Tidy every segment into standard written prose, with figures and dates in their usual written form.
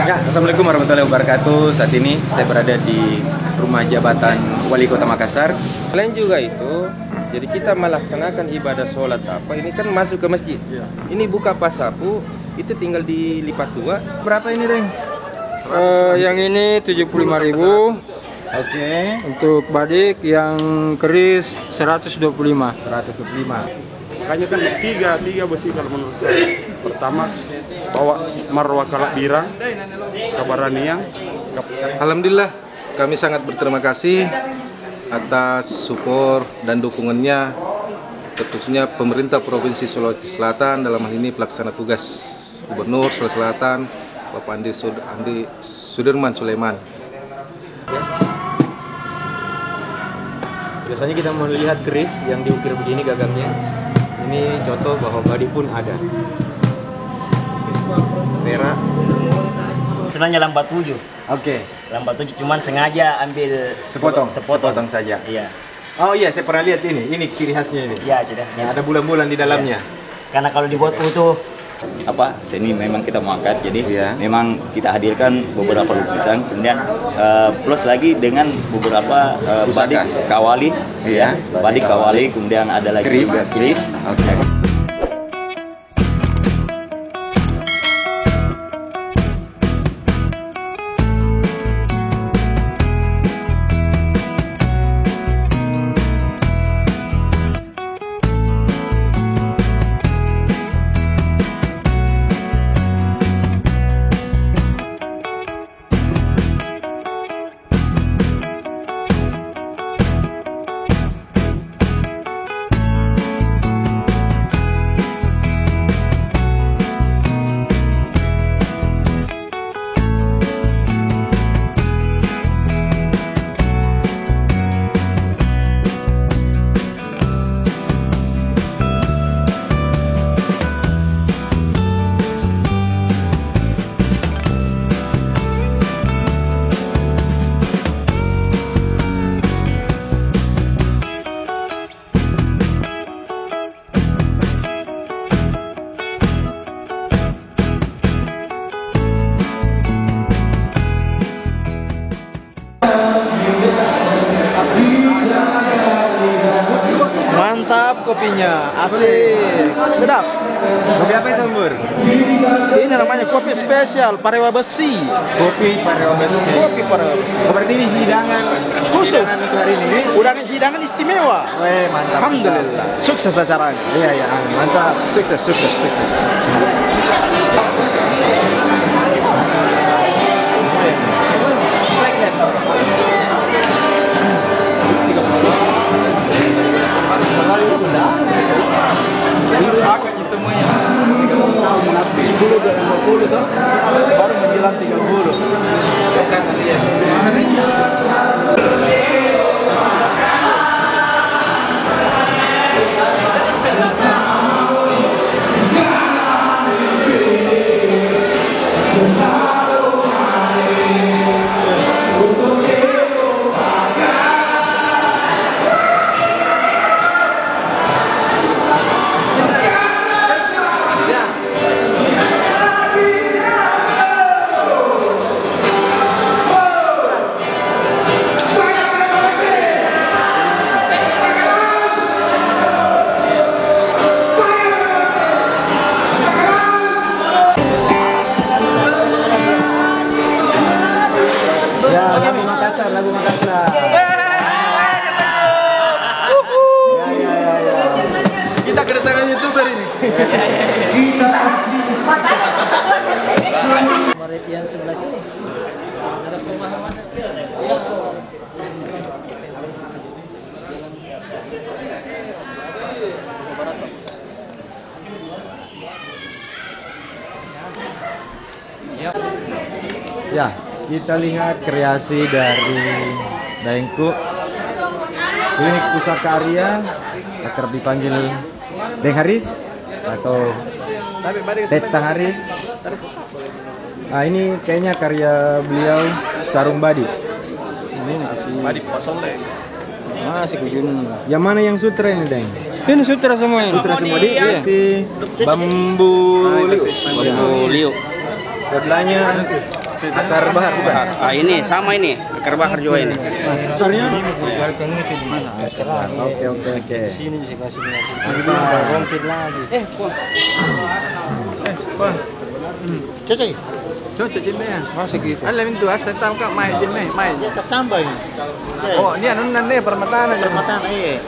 Ya, Assalamualaikum warahmatullahi wabarakatuh. Saat ini saya berada di rumah jabatan Wali Kota Makassar. Selain juga itu, jadi kita melaksanakan ibadah sholat apa? Ini kan masuk ke masjid. Ini buka pasapu, itu tinggal dilipat dua. Berapa ini, Deng? Yang ini 75.000. Oke. Untuk badik yang keris 125. 125. Makanya kan tiga besi kalau menurut saya. Pertama, bawa marwah kalak birang, kabaraniang. Alhamdulillah, kami sangat berterima kasih atas support dan dukungannya, khususnya pemerintah Provinsi Sulawesi Selatan dalam hal ini pelaksana tugas Gubernur Sulawesi Selatan, Bapak Andi Sudirman Sulaiman. Biasanya kita melihat keris yang diukir begini gagamnya. Ini contoh bahwa badik pun ada. Perak. Sebenarnya lambat 7. Oke. Lambat 7 cuman sengaja ambil Sepotong saja. Iya. Oh iya, saya pernah lihat ini. Ini ciri khasnya ini. Iya, sudah. Ada bulan-bulan di dalamnya. Karena kalau dibuat utuh seni memang kita mau angkat, jadi Iya. memang kita hadirkan beberapa lukisan, kemudian plus lagi dengan beberapa badik kawali, Iya. badik kawali, kemudian ada lagi Keris. juga keris. Oke. Mantap kopinya, asik, sedap. Kopi apa itu, Mbur? Ini namanya kopi spesial Parewa Besi. Kopi Parewa Besi. Kopi Parewa Besi. Berarti ini hidangan Khusus. hidangan untuk hari ini. Hidangan istimewa. Weh, mantap. Alhamdulillah. Sukses acaranya. Iya, iya, mantap. Sukses. Semuanya 10 dan 20 tuh baru menjelang 30. Sekarang lihat. Ya, lagu Makassar. Ya. Kita kedatangan YouTuber ini. Murid yang sebelah sini ada pemahaman. Ya, kita lihat kreasi dari Daengku Klinik Pusaka Arya, akrab dipanggil Deng Haris atau Teta Haris. Nah, ini kayaknya karya beliau, sarung badik. Badik kosong deh. Masih kujun. Yang mana yang sutra ini, Deng? Ini sutra semua ini. Sutra semua di bambu liu. Sebelahnya Akar bahar bukan? Ini sama ini, akar bahar juga ini. Besarnya? Oke. Cocok. Cocok jenis ya. Oh segitu. Alam itu asal tahu kak main jenis main. Dia kesambang. Oh ini anu nanti permata iya.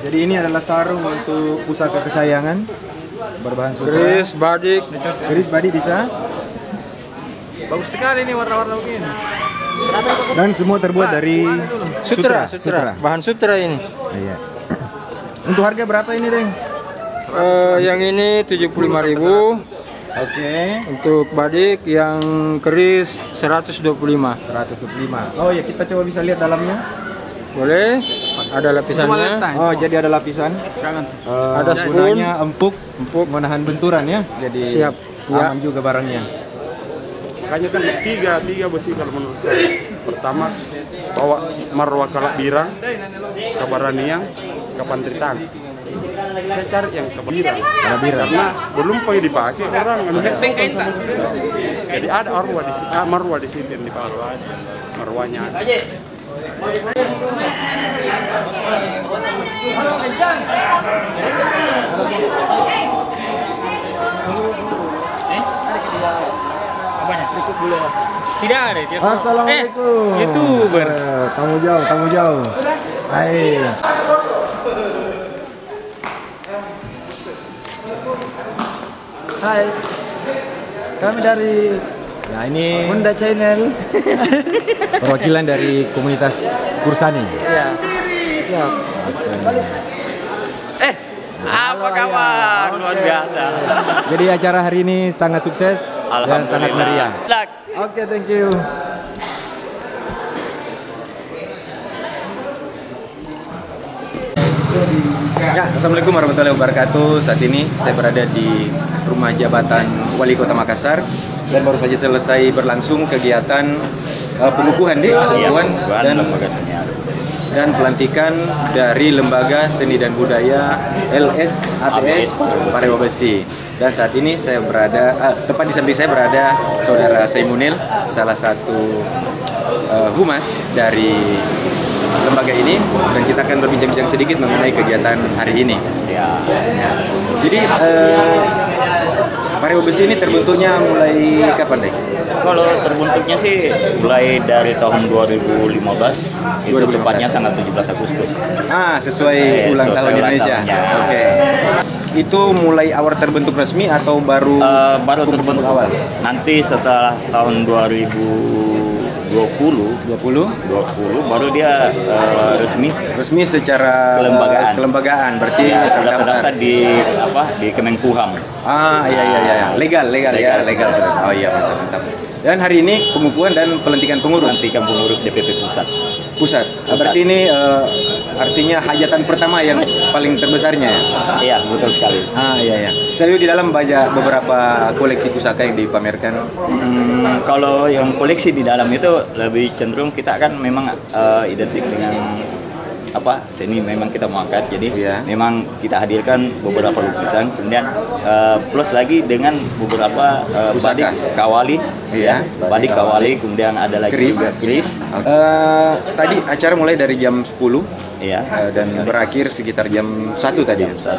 Jadi ini adalah sarung untuk pusaka kesayangan berbahan sutra. Keris badik bisa. Bagus sekali ini warna-warna begini. Dan semua terbuat dari sutra. Bahan sutra ini. Iya. Untuk harga berapa ini, Deng? Yang ini 75.000. Oke. Untuk badik yang keris 125. 125. Oh ya, kita coba bisa lihat dalamnya. Boleh? Ada lapisannya. Oh, jadi ada lapisan. Ada spoon. Gunanya empuk menahan benturan ya. Jadi Siap. aman juga barangnya. Makanya kan tiga besi kalau menurut saya. Pertama, bawa marwah kalak birang, kabaraniang, kapan tritang. Saya cari yang kabirang. Karena belum pernah dipakai orang. Jadi ada marwah di situ yang dipakai. Marwahnya ada. Tidak ada. Assalamualaikum. YouTubers. Tamu jauh. Hai. Hai. Kami dari ini Honda Channel. Perwakilan dari komunitas Kursani. Iya. Siap. Apa kabar? Luar biasa. Jadi acara hari ini sangat sukses dan sangat meriah. Oke, thank you. Ya, Assalamualaikum warahmatullahi wabarakatuh. Saat ini saya berada di rumah jabatan Wali Kota Makassar dan baru saja selesai berlangsung kegiatan pengukuhan dan pelantikan dari Lembaga Seni dan Budaya LSATS Parewa Besi. Dan saat ini saya berada, tepat di samping saya berada Saudara Saimunil, salah satu humas dari lembaga ini, dan kita akan berbincang-bincang sedikit mengenai kegiatan hari ini. Ya. Jadi Parewa Besi ini terbentuknya mulai kapan, Dek? Kalau terbentuknya sih mulai dari tahun 2015, itu tepatnya tanggal 17 Agustus. Sesuai ulang tahun Indonesia. Oke. Itu mulai awal terbentuk resmi atau baru terbentuk awal? Nanti setelah tahun 2020 baru dia resmi secara kelembagaan berarti sudah terdaftar di Kemenkumham. Iya. Legal. Oh iya, mantap. Dan hari ini pengukuhan dan pelantikan pengurus DPP pusat. Berarti ini artinya hajatan pertama yang paling terbesarnya ya? Iya, betul sekali. Iya. Saya lihat di dalam banyak beberapa koleksi pusaka yang dipamerkan. Kalau yang koleksi di dalam itu lebih cenderung kita kan memang identik dengan seni, memang kita mau angkat, jadi memang kita hadirkan beberapa lukisan, kemudian plus lagi dengan beberapa badik kawali, badik kawali, kemudian ada lagi keris. Tadi acara mulai dari jam 10 dan berakhir sekitar jam 1 tadi. Jam 1.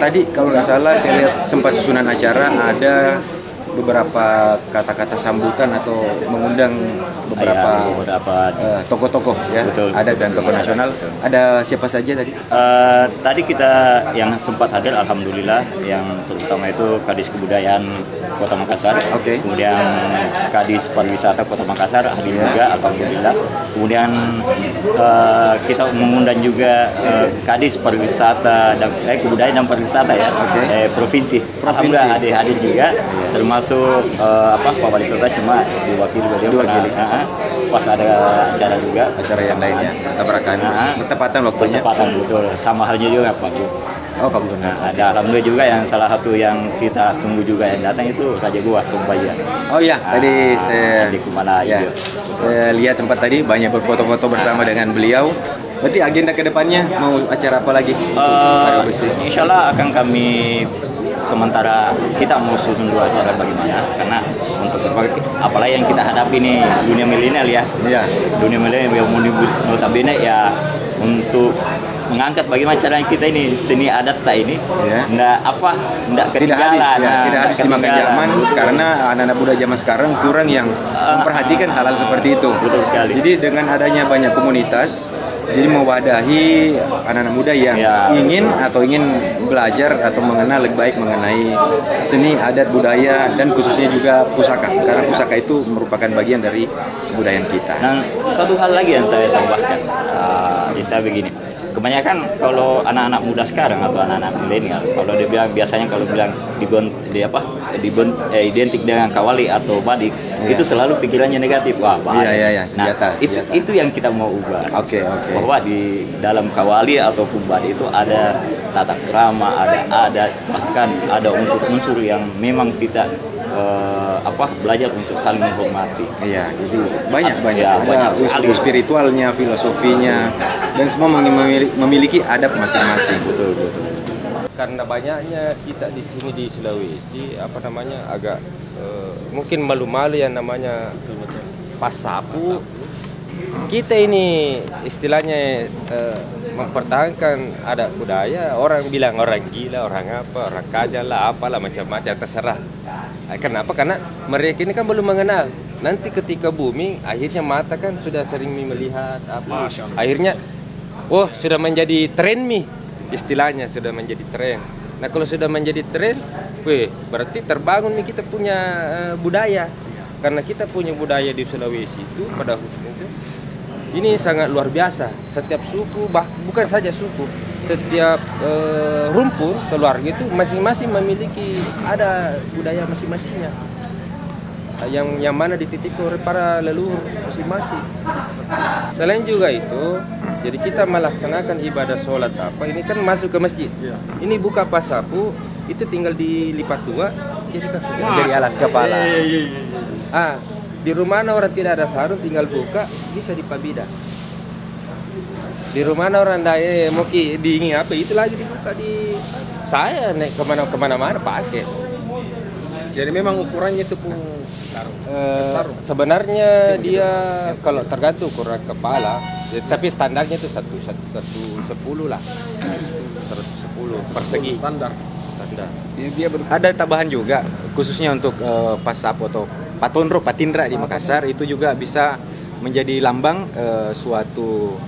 Tadi kalau nggak salah saya lihat sempat susunan acara ada beberapa kata-kata sambutan atau mengundang beberapa tokoh-tokoh ya. Betul. Ada dan tokoh nasional. Ada siapa saja tadi? Tadi kita yang sempat hadir alhamdulillah, yang terutama itu Kadis Kebudayaan Kota Makassar, kemudian Kadis Pariwisata Kota Makassar hadir juga alhamdulillah. Kemudian kita mengundang juga Kadis Pariwisata dan Kebudayaan dan Pariwisata ya, provinsi. Alhamdulillah hadir juga, termasuk Pak Wali Kota, cuma diwakili beliau pas ada acara yang lainnya bertepatan waktunya. Betul, sama halnya juga Pak Gu. Pak Gu. Ada alhamdulillah juga yang salah satu yang kita tunggu juga yang datang itu Raja Gua Sumbaya. Tadi saya lihat sempat tadi banyak berfoto-foto bersama dengan beliau. Berarti agenda kedepannya mau acara apa lagi? Insya Allah akan kami sementara kita mau susun dua acara bagaimana, karena untuk berbagai, apalagi yang kita hadapi nih dunia milenial ya, dunia milenial yang notabene ya untuk mengangkat bagaimana caranya kita ini seni adat tak ini tidak ketinggalan, tidak habis dimakan zaman, karena anak-anak muda zaman sekarang kurang yang memperhatikan hal-hal seperti itu. Betul sekali. Jadi dengan adanya banyak komunitas, jadi mewadahi anak-anak muda yang ingin belajar atau mengenal lebih baik mengenai seni adat budaya dan khususnya juga pusaka, karena pusaka itu merupakan bagian dari kebudayaan kita. Dan satu hal lagi yang saya tambahkan, istilah begini. Kebanyakan kalau anak-anak muda sekarang atau anak-anak milenial, kalau dia bilang biasanya kalau bilang identik dengan kawali atau badik, itu selalu pikirannya negatif. Wah, senjata. Itu yang kita mau ubah. Oke. Bahwa di dalam kawali ataupun badik itu ada tata krama, ada adat, bahkan ada unsur-unsur yang memang kita belajar untuk saling menghormati. Iya, jadi banyak banyak unsur spiritualnya, filosofinya, dan semua memiliki adab masing-masing. Betul. Karena banyaknya kita di sini di Sulawesi, agak mungkin malu-malu yang namanya pas sapu. Kita ini istilahnya mempertahankan adat budaya. Orang bilang orang gila, orang apa, orang kajal lah, apalah macam-macam, terserah. Kenapa? Karena mereka ini kan belum mengenal. Nanti ketika booming, akhirnya mata kan sudah sering melihat apa. Akhirnya, sudah menjadi tren istilahnya sudah menjadi tren. Nah kalau sudah menjadi tren, berarti terbangun kita punya budaya. Karena kita punya budaya di Sulawesi itu pada khususnya itu, ini sangat luar biasa. Setiap suku, bukan saja suku, setiap rumpun keluarga itu masing-masing memiliki ada budaya masing-masingnya, yang mana dititipkan oleh para leluhur masing-masing. Selain juga itu, jadi kita melaksanakan ibadah sholat ini kan masuk ke masjid. Ini buka pas sapu itu tinggal dilipat dua, jadi dari alas kepala. Di rumah orang tidak ada sarung, tinggal buka, bisa dipabida. Di rumah orang mau diingin apa, itu lagi dibuka di saya naik kemana-mana pakai. Jadi memang ukurannya itu sarung. Sebenarnya dia kalau tergantung ukuran kepala, tapi standarnya itu 110 lah, 110 persegi. Standar. Dia ada tambahan juga, khususnya untuk pas sapu atau patonro, patindra di Makassar itu juga bisa menjadi lambang suatu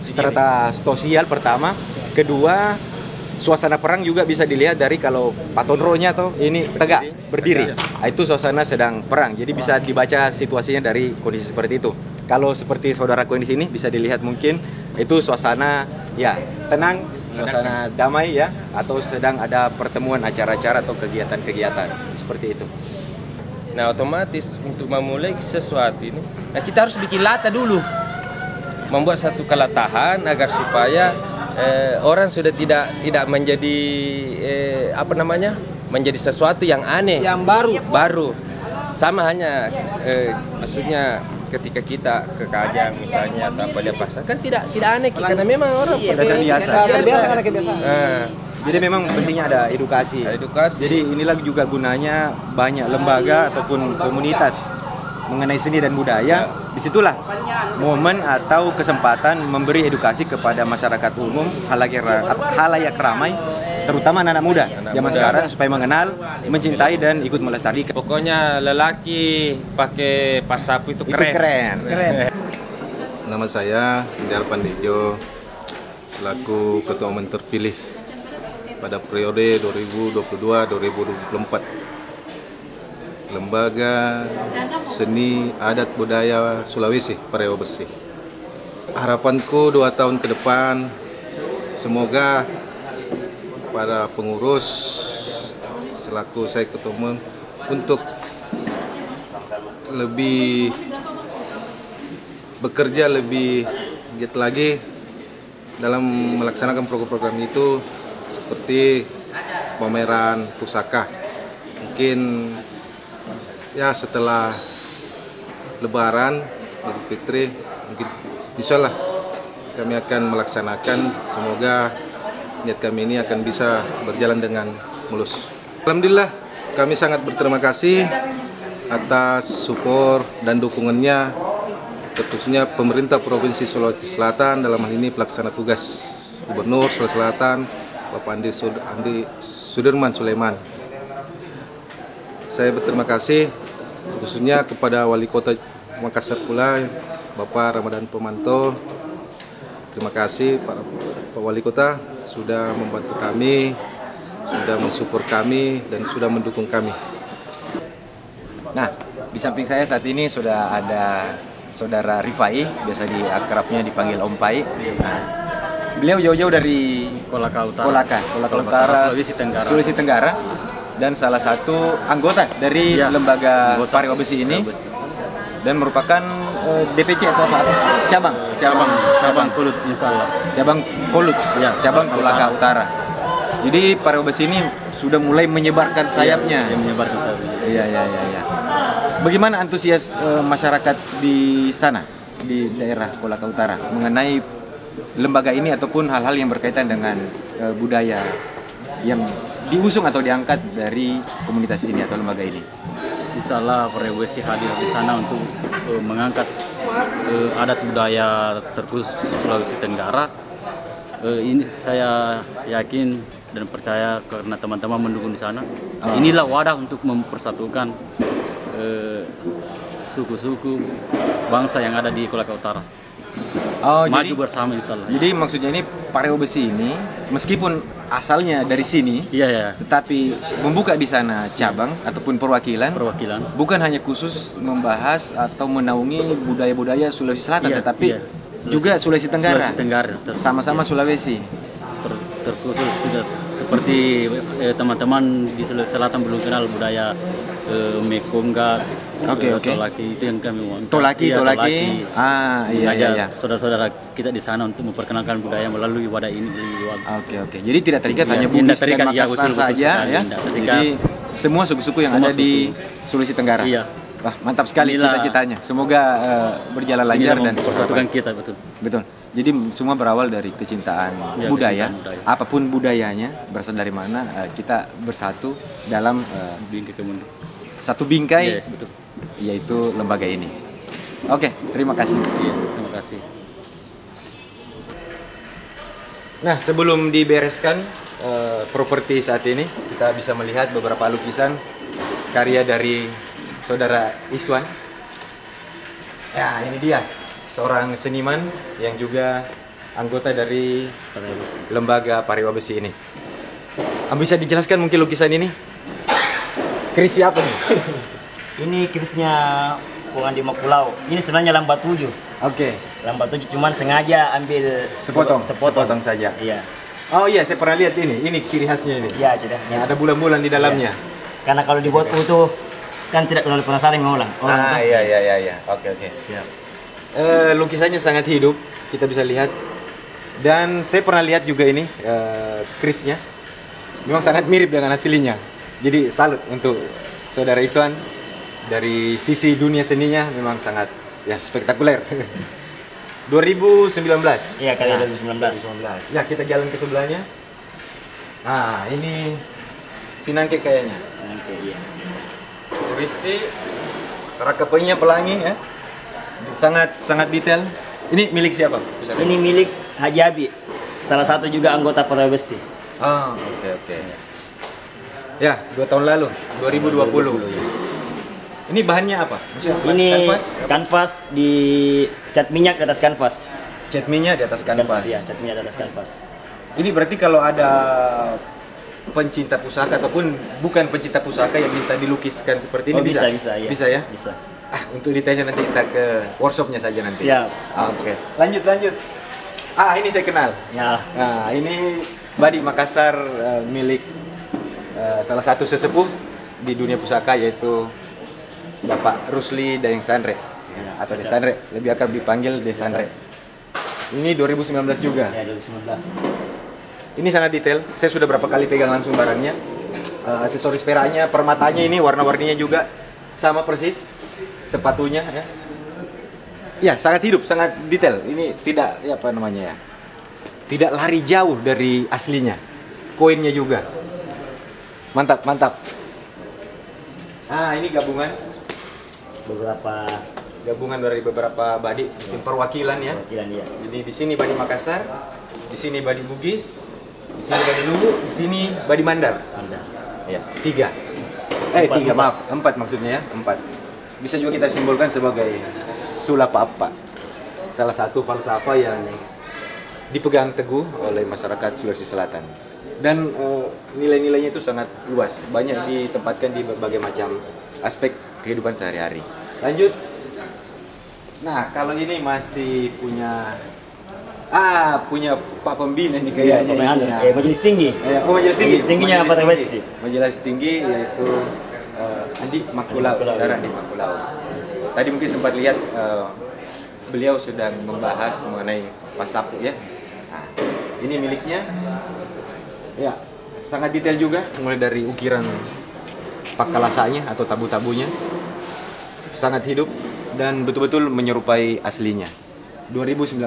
strata sosial pertama. Kedua, suasana perang juga bisa dilihat dari kalau patonronya atau ini tegak berdiri. Itu suasana sedang perang. Jadi bisa dibaca situasinya dari kondisi seperti itu. Kalau seperti saudaraku yang di sini bisa dilihat mungkin itu suasana tenang, suasana damai atau sedang ada pertemuan acara-acara atau kegiatan-kegiatan seperti itu. Nah otomatis untuk memulai sesuatu ini, kita harus bikin lata dulu. Membuat satu kelatahan agar supaya orang sudah tidak menjadi menjadi sesuatu yang aneh, yang baru. Sama hanya maksudnya ketika kita ke Kajang misalnya atau pada pasar kan tidak aneh karena memang orang sudah terbiasa karena kebiasaan. Jadi memang pentingnya ada edukasi. Jadi inilah juga gunanya banyak lembaga ataupun komunitas mengenai seni dan budaya. Disitulah momen atau kesempatan memberi edukasi kepada masyarakat umum, halayak ramai, terutama anak-anak muda zaman sekarang supaya mengenal, mencintai dan ikut melestarikan. Pokoknya lelaki pakai pas sapu itu keren. Nama saya Indiar Pandijo, selaku Ketua Umum terpilih pada periode 2022-2024 Lembaga Seni Adat Budaya Sulawesi Parewo Besi. Harapanku 2 tahun ke depan, semoga para pengurus selaku saya Ketua Umum untuk lebih bekerja lebih giat lagi dalam melaksanakan program-program itu, seperti pameran pusaka. Mungkin setelah Lebaran Idul Fitri, mungkin insyaallah kami akan melaksanakan. Semoga niat kami ini akan bisa berjalan dengan mulus. Alhamdulillah, kami sangat berterima kasih atas support dan dukungannya, khususnya pemerintah Provinsi Sulawesi Selatan, dalam hal ini pelaksana tugas Gubernur Sulawesi Selatan, Bapak Andi Sudirman Sulaiman. Saya berterima kasih khususnya kepada Wali Kota Makassar pula, Bapak Ramadan Pomanto. Terima kasih Pak Wali Kota sudah membantu kami, sudah mensupport kami, dan sudah mendukung kami. Nah, di samping saya saat ini sudah ada Saudara Rifai, biasa akrabnya dipanggil Om Pai. Nah, beliau jauh-jauh dari Kolaka Utara, Kolaka Utara, Sulawesi Tenggara, dan salah satu anggota dari lembaga Pariwa Besi ini, dan merupakan DPC atau apa? Cabang Kulut, insyaallah. Cabang Kulut, Ya, cabang Kolaka Utara. Jadi Pariwa Besi ini sudah mulai menyebarkan sayapnya. Iya. Bagaimana antusias masyarakat di sana, di daerah Kolaka Utara, mengenai lembaga ini ataupun hal-hal yang berkaitan dengan budaya yang diusung atau diangkat dari komunitas ini atau lembaga ini? Insyaallah Pariwa Besi hadir di sana untuk mengangkat adat budaya terkhusus Sulawesi Tenggara. Ini saya yakin dan percaya karena teman-teman mendukung di sana. Inilah wadah untuk mempersatukan suku-suku bangsa yang ada di Kolaka Utara. Maju bersama insyaallah. Jadi maksudnya ini Pariwa Besi ini meskipun asalnya dari sini, tetapi membuka di sana cabang ataupun perwakilan, bukan hanya khusus membahas atau menaungi budaya-budaya Sulawesi Selatan, tetapi juga Sulawesi Tenggara. Sama-sama Sulawesi. Terkhusus sudah seperti teman-teman di Sulawesi Selatan belum kenal budaya Mekonga, Tolaki, itu yang kami mau. Tolaki. Iya. Saudara-saudara kita di sana untuk memperkenalkan budaya melalui wadah ini. Oke. Jadi tidak terikat hanya Bugis dan Makassar saja, ya. Jadi semua suku-suku yang ada di Sulawesi Tenggara. Iya. Wah, mantap sekali cita-citanya. Semoga berjalan lancar dan mempersatukan kita, betul. Jadi semua berawal dari kecintaan budaya. Apapun budayanya, berasal dari mana, kita bersatu dalam satu bingkai, yaitu lembaga ini. Oke, terima kasih. Terima kasih. Nah, sebelum dibereskan properti saat ini, kita bisa melihat beberapa lukisan karya dari Saudara Iswan. Ya, ini dia, seorang seniman yang juga anggota dari lembaga Pariwa Besi ini. Bisa dijelaskan mungkin lukisan ini? Keris siapa nih? Ini kerisnya Andi Makulau. Ini sebenarnya lambat 7. Oke. Lambat 7 cuman sengaja ambil sepotong saja. Iya. Oh iya, saya pernah lihat ini. Ini ciri khasnya ini. Iya, sudah. Ada bulan-bulan di dalamnya. Karena kalau dibuat utuh kan tidak terlalu penasaran mengulang. Iya. Oke. Siap. Lukisannya sangat hidup, kita bisa lihat. Dan saya pernah lihat juga ini kerisnya. Memang sangat mirip dengan aslinya. Jadi salut untuk Saudara Iswan, dari sisi dunia seninya memang sangat spektakuler. 2019. Iya, kali 2019. Ya, kita jalan ke sebelahnya. Nah, ini Sinangke kayaknya. Sinangke, iya. Berisi rakapannya pelangi ya. Sangat detail. Ini milik siapa? Ini milik Haji Abi, salah satu juga anggota Pariwa Besi. Oke. Ya, 2 tahun lalu, 2020. Ini bahannya apa? Ini kanvas di cat minyak di atas kanvas. Cat minyak di atas kanvas. Iya, cat minyak di atas kanvas. Ini berarti kalau ada pencinta pusaka ataupun bukan pencinta pusaka yang minta dilukiskan seperti ini bisa? Bisa ya? Bisa. Untuk detailnya nanti kita ke workshopnya saja nanti. Siap. Oke. Lanjut. Ini saya kenal. Ya. Nah, ini Badi Makassar, milik salah satu sesepuh di dunia pusaka, yaitu Bapak Rusli Dayeng Sandre, atau Dayeng Sandre, lebih akrab dipanggil Dayeng Sandre. Ini 2019 juga. Ya, 2019. Ini sangat detail. Saya sudah berapa kali pegang langsung barangnya. Aksesoris peraknya, permatanya ini warna-warninya juga sama persis. Sepatunya ya. Ya, sangat hidup, sangat detail. Ini tidak tidak lari jauh dari aslinya. Koinnya juga Mantap, mantap. Ah, ini gabungan dari beberapa badi, mungkin perwakilan ya. Perwakilan ya. Jadi di sini Badi Makassar, di sini Badi Bugis, di sini Badi Luwu, di sini Badi Mandar. Ya, 3. Tiga, maaf, 4 maksudnya ya, 4. Bisa juga kita simbolkan sebagai Sulapapa. Salah satu falsafah yang dipegang teguh oleh masyarakat Sulawesi Selatan. Dan nilai-nilainya itu sangat luas, banyak ditempatkan di berbagai macam aspek kehidupan sehari-hari. Lanjut. Nah, kalau ini masih punya Pak Pembina nih kayaknya. Majelis tinggi. Majelis tingginya apa sih? Majelis tinggi yaitu Andi Makulau, saudara Andi Makulau. Tadi mungkin sempat lihat beliau sedang membahas mengenai pasapu ya. Nah, ini miliknya. Ya, sangat detail juga, mulai dari ukiran pakalasanya atau tabu-tabunya. Sangat hidup dan betul-betul menyerupai aslinya. 2019.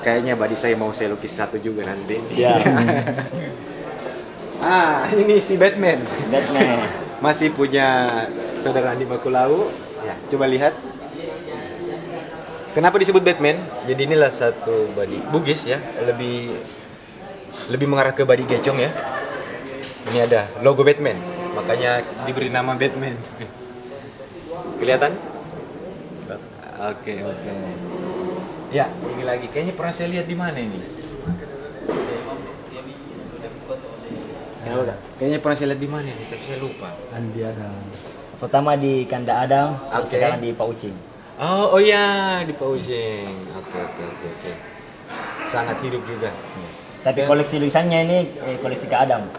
Kayaknya badi saya mau saya lukis satu juga nanti. Ya. Ini si Batman. Batman. Masih punya saudara Andi Makulau. Ya, coba lihat. Kenapa disebut Batman? Jadi inilah satu badi Bugis ya, lebih mengarah ke badi gecong ya. Ini ada logo Batman, makanya diberi nama Batman. Kelihatan? Oke. Ya, ini lagi. Kayaknya pernah saya lihat di mana ini. Kayaknya pernah saya lihat di mana ini, tapi saya lupa. Andi Adam. Pertama di Kanda Adam, sekarang di Pak Ucing. Oh iya, di Pak Ucing. Oke. Sangat hidup juga. Tapi koleksi lukisannya ini koleksi Kak Adam.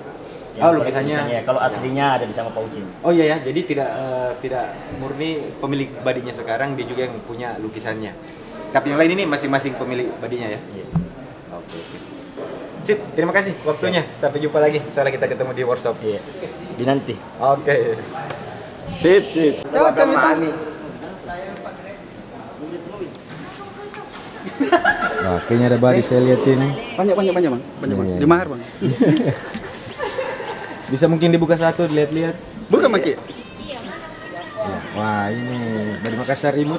Lukisannya. Kalau aslinya ada di sama Pak Ucing. Oh iya ya, jadi tidak murni pemilik badinya sekarang, dia juga yang punya lukisannya. Tapi yang lain ini masing-masing pemilik badinya ya. Iya. Oke. Sip, terima kasih waktunya. Sampai jumpa lagi. Misalnya kita ketemu di workshop. Iya. Di nanti. Oke. Sip. Wah, kayaknya ada badi saya lihat ini. Banyak bang. Di mahar bang. Bisa mungkin dibuka satu, dilihat-lihat. Bukan maki. Ya. Wah, ini dari Makassar Imut.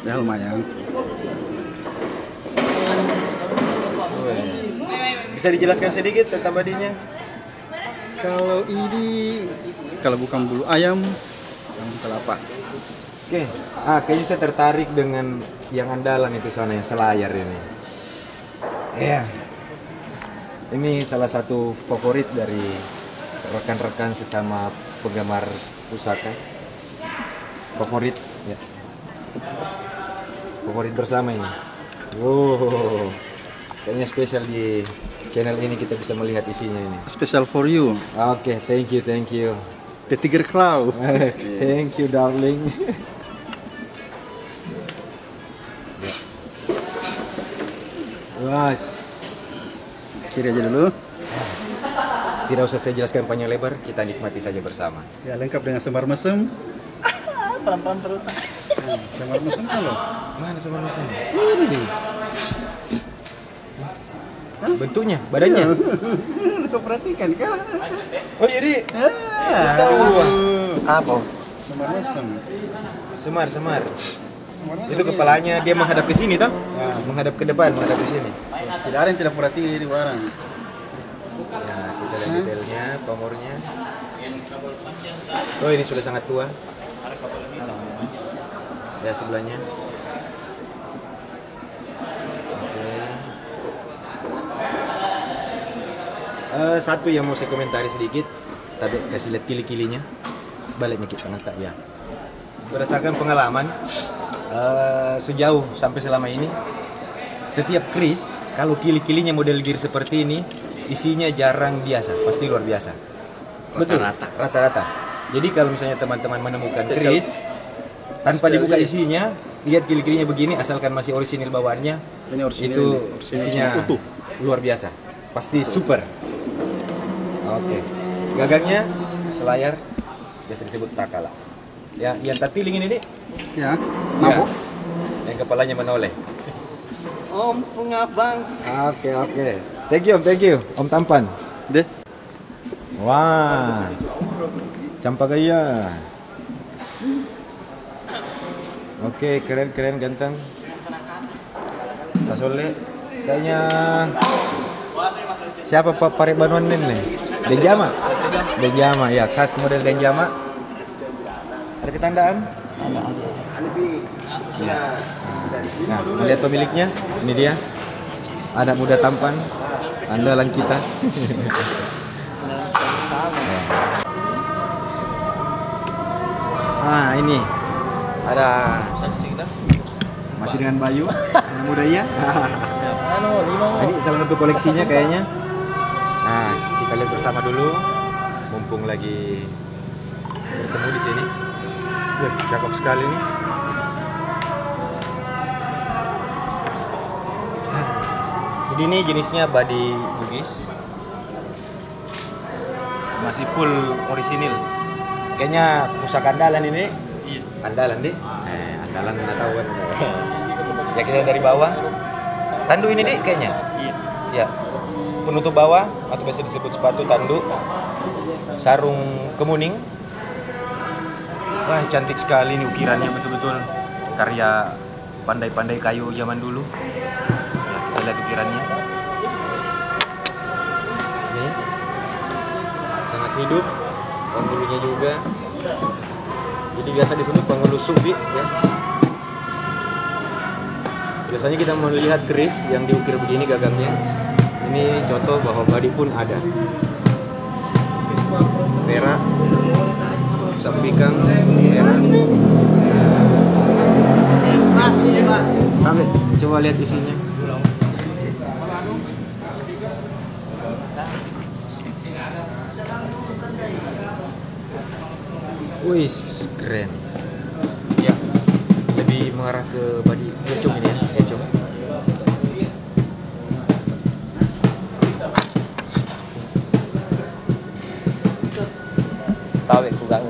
Ya lumayan. Bisa dijelaskan sedikit tentang badinya? Kalau ini bukan bulu ayam, yang kelapa. Oke. Kayaknya saya tertarik dengan yang andalan itu sana, yang selayar ini. Iya. Ini salah satu favorit dari rekan-rekan sesama penggemar pusaka. Favorit, ya. Favorit bersama ini. Wow. Kayaknya spesial di channel ini kita bisa melihat isinya ini. Special for you. Oke, thank you. The Tiger Claw. Thank you, darling. Was. Kiri aja dulu. Tidak usah saya jelaskan panjang lebar, kita nikmati saja bersama. Ya lengkap dengan semar mesem. Pelan-pelan terus. Semar mesem kalau. Mana semar mesem? Ini. Bentuknya, badannya. Kau perhatikan kah? Oh jadi. Tahu. Apa? Semar mesem. Semar. Itu kepalanya dia menghadap ke sini toh? Menghadap ke depan, menghadap ke sini. Tidak ada yang tidak perhati di barang. Nah, kita lihat detailnya, pamornya. Oh, ini sudah sangat tua. Ya, sebelahnya. Oke. Satu yang mau saya komentari sedikit, tadi kasih lihat kili-kilinya. Baliknya kita ngetak ya. Berdasarkan pengalaman, sejauh sampai selama ini, setiap keris kalau kili-kilinya model gear seperti ini, isinya jarang biasa, pasti luar biasa. Rata-rata. Jadi kalau misalnya teman-teman menemukan keris tanpa dibuka isinya, lihat kili-kilinya begini, asalkan masih orisinil bawaannya, itu isinya utuh, luar biasa, pasti super. Oke. Gagangnya selayar, biasa disebut takala. Ya, yang terpiling ini, Ya, mabuk. Ya, yang kepalanya menoleh. Om pengabang. Oke. Thank you, Om Tampan. Deh. Wah, campak gaya. Oke, keren ganteng. Pak Soleh, kayaknya siapa Pak Pare Banuan nih? Denjama. Denjama ya, khas model Denjama. Ada ketandaan? Ada. Ya. Nah, lihat pemiliknya. Ini dia. Anak muda tampan, andalan kita. Ini ada masih dengan Bayu, anak muda ya. Ini salah satu koleksinya kayaknya. Nah, kita lihat bersama dulu, mumpung lagi bertemu di sini. Wih, cakep sekali nih. Jadi ini jenisnya body Bugis, masih full orisinil. Kayaknya pusaka andalan ini. Iya. Andalan deh. Andalan nggak tahu kan. Ya kita dari bawah. Tandu ini deh kayaknya. Iya. Ya. Penutup bawah atau biasa disebut sepatu tandu. Sarung kemuning. Wah, cantik sekali nih ukirannya, betul-betul karya pandai-pandai kayu zaman dulu. Ya, kita lihat ukirannya. Ini sangat hidup. Penghulunya juga. Jadi biasa disebut penghulu subi ya. Biasanya kita melihat keris yang diukir begini gagangnya. Ini contoh bahwa badik pun ada. Perak, sampikang, perak. Tapi coba lihat isinya. Wih, keren. Ya, lebih mengarah ke body encong ini ya, encong. Tahu ku gang.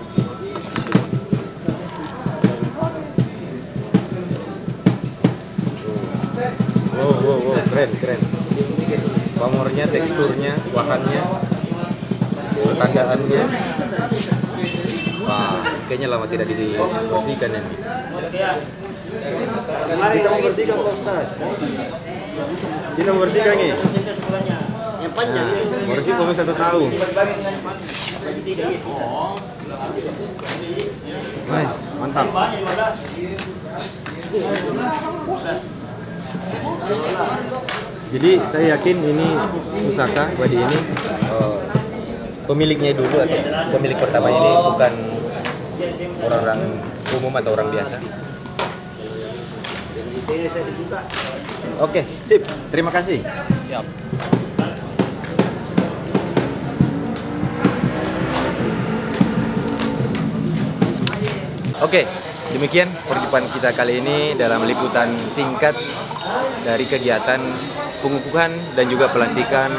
Wow, keren. Pamornya, teksturnya, wahannya, pertandaannya. Wah, kayaknya lama tidak dibersihkan ini. Kita membersihkan Ustaz. Kita membersihkan nih. Yang panjang. Bersih pun 1 tahun. Wah, mantap. Jadi saya yakin ini pusaka badi ini pemiliknya dulu atau pemilik pertama ini bukan orang umum atau orang biasa. Oke, sip. Terima kasih. Siap. Oke, demikian perjumpaan kita kali ini dalam liputan singkat dari kegiatan pengukuhan dan juga pelantikan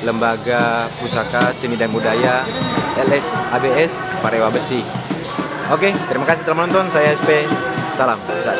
Lembaga Pusaka Seni dan Budaya LSABS Parewa Besi. Oke, terima kasih telah menonton. Saya SP. Salam. Ustaz.